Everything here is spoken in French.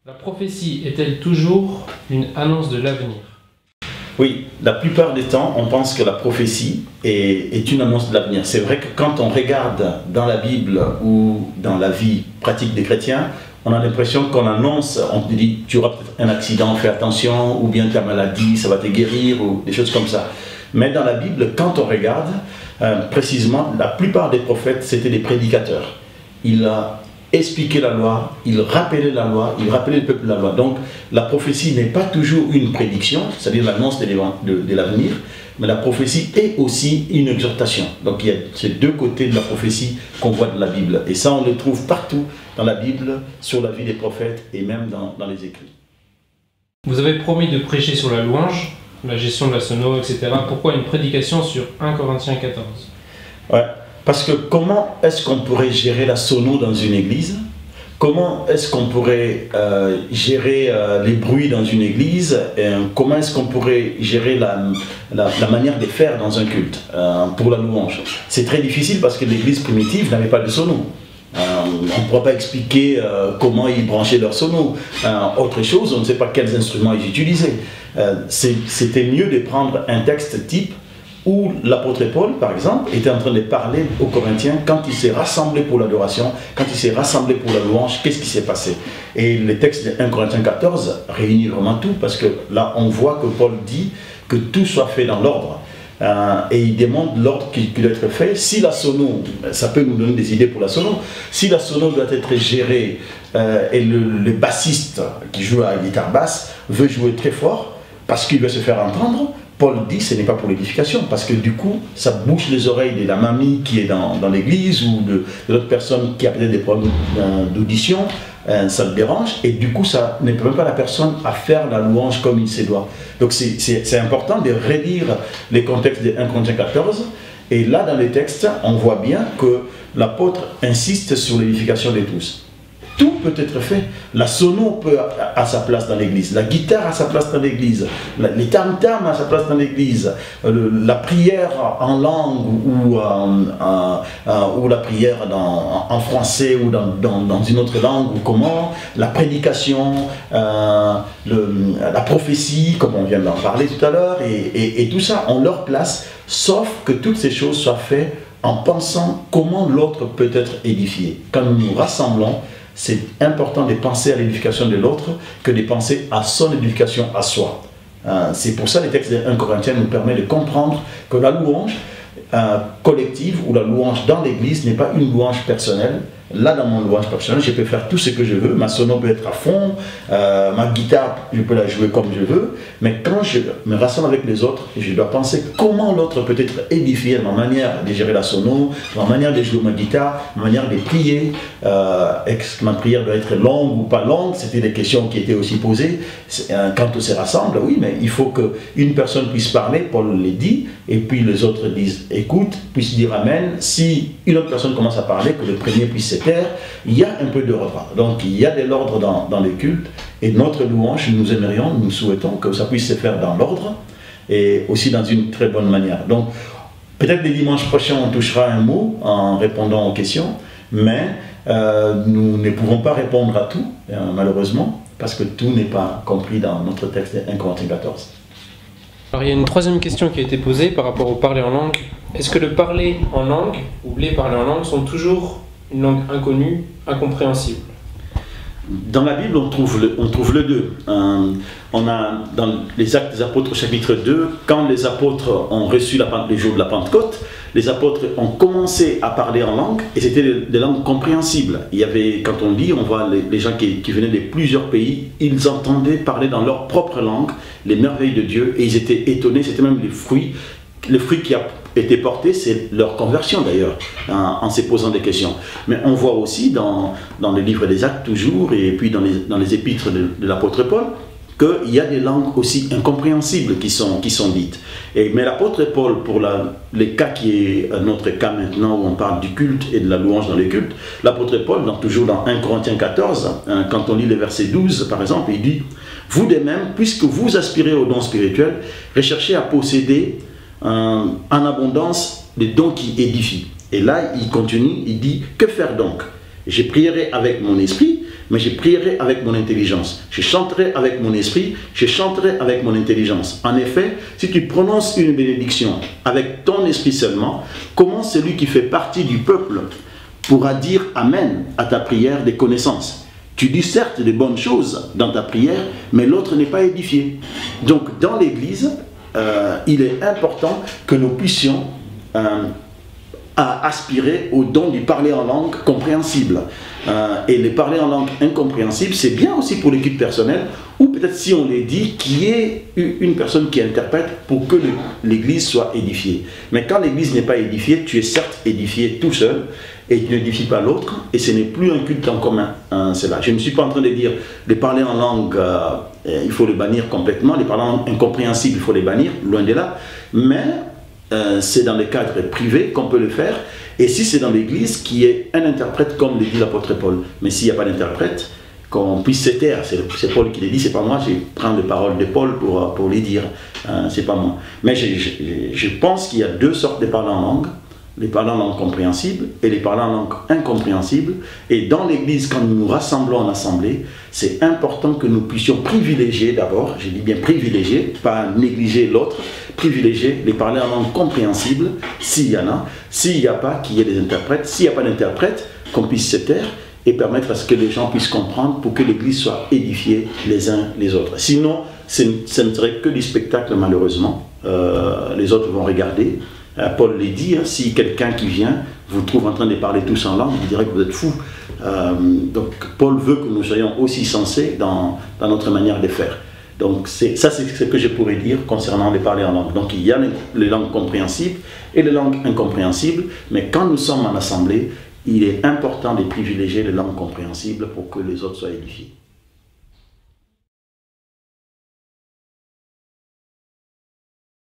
La prophétie est-elle toujours une annonce de l'avenir? Oui, la plupart des temps, on pense que la prophétie est une annonce de l'avenir. C'est vrai que quand on regarde dans la Bible ou dans la vie pratique des chrétiens, on a l'impression qu'on annonce, on te dit tu auras peut-être un accident, fais attention, ou bien ta maladie, ça va te guérir, ou des choses comme ça. Mais dans la Bible, quand on regarde, précisément, la plupart des prophètes, c'était des prédicateurs. Il a expliqué la loi, il rappelait la loi, il rappelait le peuple la loi. Donc la prophétie n'est pas toujours une prédiction, c'est-à-dire l'annonce de l'avenir, mais la prophétie est aussi une exhortation. Donc il y a ces deux côtés de la prophétie qu'on voit dans la Bible. Et ça, on le trouve partout dans la Bible, sur la vie des prophètes et même dans les écrits. Vous avez promis de prêcher sur la louange, la gestion de la sono, etc. Pourquoi une prédication sur 1 Corinthiens 14? Ouais. Parce que comment est-ce qu'on pourrait gérer la sono dans une église? Comment est-ce qu'on pourrait gérer les bruits dans une église? Comment est-ce qu'on pourrait gérer la manière de faire dans un culte pour la louange? C'est très difficile parce que l'église primitive n'avait pas de sono. On ne pourra pas expliquer comment ils branchaient leur sono. Autre chose, on ne sait pas quels instruments ils utilisaient. C'était mieux de prendre un texte type où l'apôtre Paul, par exemple, était en train de parler aux Corinthiens quand il s'est rassemblé pour l'adoration, quand il s'est rassemblé pour la louange, qu'est-ce qui s'est passé? Et le texte de 1 Corinthiens 14 réunit vraiment tout, parce que là, on voit que Paul dit que tout soit fait dans l'ordre. Et il demande l'ordre qui doit être fait. Si la sono, ça peut nous donner des idées pour la sono, si la sono doit être gérée et le bassiste qui joue à la guitare basse veut jouer très fort parce qu'il veut se faire entendre, Paul dit que ce n'est pas pour l'édification, parce que du coup, ça bouche les oreilles de la mamie qui est dans l'église ou de l'autre personne qui a peut-être des problèmes d'audition, ça le dérange, et du coup, ça ne permet pas la personne à faire la louange comme il se doit. Donc c'est important de relire les contextes de 1 Corinthiens 14, et là, dans les textes, on voit bien que l'apôtre insiste sur l'édification de tous. Tout peut être fait. La sono a sa place dans l'église, la guitare a sa place dans l'église, les tam-tams a sa place dans l'église, la prière en langue ou la prière en français ou dans une autre langue ou comment, la prédication, la prophétie, comme on vient d'en parler tout à l'heure, et tout ça ont leur place, sauf que toutes ces choses soient faites en pensant comment l'autre peut être édifié. Quand nous nous rassemblons, c'est important de penser à l'édification de l'autre que de penser à son édification à soi. C'est pour ça que les textes de 1 Corinthiens nous permettent de comprendre que la louange collective ou la louange dans l'église n'est pas une louange personnelle. Là, dans mon louange personnelle, je peux faire tout ce que je veux, ma sono peut être à fond, ma guitare, je peux la jouer comme je veux, mais quand je me rassemble avec les autres, je dois penser comment l'autre peut être édifié, ma manière de gérer la sono, ma manière de jouer ma guitare, ma manière de prier, est-ce que ma prière doit être longue ou pas longue? C'était des questions qui étaient aussi posées quand on se rassemble. Oui, mais il faut qu'une personne puisse parler, Paul le dit, et puis les autres disent écoute, puissent dire amen. Si une autre personne commence à parler, que le premier puisse se taire, il y a un peu d'ordre. Donc il y a de l'ordre dans les cultes, et notre louange, nous aimerions, nous souhaitons que ça puisse se faire dans l'ordre et aussi dans une très bonne manière. Donc peut-être le dimanche prochain on touchera un mot en répondant aux questions, mais nous ne pouvons pas répondre à tout, malheureusement, parce que tout n'est pas compris dans notre texte de 1 Corinthiens 14. Alors il y a une troisième question qui a été posée par rapport au parler en langue. Est-ce que le parler en langue ou les parler en langue sont toujours une langue inconnue, incompréhensible? Dans la Bible, on trouve le deux. On a dans les Actes des Apôtres, chapitre 2, quand les apôtres ont reçu le jour de la Pentecôte, les apôtres ont commencé à parler en langue, et c'était des langues compréhensibles. Il y avait, quand on lit, on voit les gens qui venaient de plusieurs pays, ils entendaient parler dans leur propre langue les merveilles de Dieu, et ils étaient étonnés, c'était même les fruits qui a été porté, c'est leur conversion d'ailleurs, en se posant des questions. Mais on voit aussi dans le livre des Actes toujours, et puis dans les épîtres de l'apôtre Paul, qu'il y a des langues aussi incompréhensibles qui sont dites. Mais l'apôtre Paul, pour le cas qui est notre cas maintenant, où on parle du culte et de la louange dans les cultes, l'apôtre Paul, toujours dans 1 Corinthiens 14, quand on lit le verset 12 par exemple, il dit « Vous de même, puisque vous aspirez aux dons spirituels, recherchez à posséder en abondance des dons qui édifient. » Et là, il continue, il dit « Que faire donc? Je prierai avec mon esprit, mais je prierai avec mon intelligence. Je chanterai avec mon esprit, je chanterai avec mon intelligence. En effet, si tu prononces une bénédiction avec ton esprit seulement, comment celui qui fait partie du peuple pourra dire Amen à ta prière des connaissances? Tu dis certes de bonnes choses dans ta prière, mais l'autre n'est pas édifié. Donc dans l'Église, il est important que nous puissions aspirer au don du parler en langue compréhensible. Et le parler en langue incompréhensible, c'est bien aussi pour l'équipe personnelle, ou peut-être si on les dit, qu'il y ait une personne qui interprète pour que l'Église soit édifiée. Mais quand l'Église n'est pas édifiée, tu es certes édifié tout seul, et tu n'édifies pas l'autre, et ce n'est plus un culte en commun. C'est là. Je ne suis pas en train de dire les parler en langue, il faut les bannir complètement, les parler en langue incompréhensible, il faut les bannir, loin de là. Mais c'est dans les cadres privés qu'on peut le faire, et si c'est dans l'Église, qui est un interprète, comme le dit l'apôtre Paul. Mais s'il n'y a pas d'interprète, qu'on puisse se taire. C'est Paul qui les dit, c'est pas moi, je prends les paroles de Paul pour les dire, c'est pas moi. Mais je pense qu'il y a deux sortes de parler en langue. Les parlants en langue compréhensible et les parlants en langue incompréhensible. Et dans l'Église, quand nous nous rassemblons en assemblée, c'est important que nous puissions privilégier d'abord, je dis bien privilégier, pas négliger l'autre, privilégier les parler en langue compréhensible, s'il y en a. S'il n'y a pas, qu'il y ait des interprètes. S'il n'y a pas d'interprète, qu'on puisse se taire et permettre à ce que les gens puissent comprendre pour que l'Église soit édifiée les uns les autres. Sinon, ce ne serait que du spectacle malheureusement. Les autres vont regarder. Paul l'a dit, hein, si quelqu'un qui vient vous trouve en train de parler tous en langue, il dirait que vous êtes fous. Donc Paul veut que nous soyons aussi sensés dans notre manière de faire. Donc ça c'est ce que je pourrais dire concernant les parler en langue. Donc il y a les langues compréhensibles et les langues incompréhensibles, mais quand nous sommes en assemblée, il est important de privilégier les langues compréhensibles pour que les autres soient édifiés.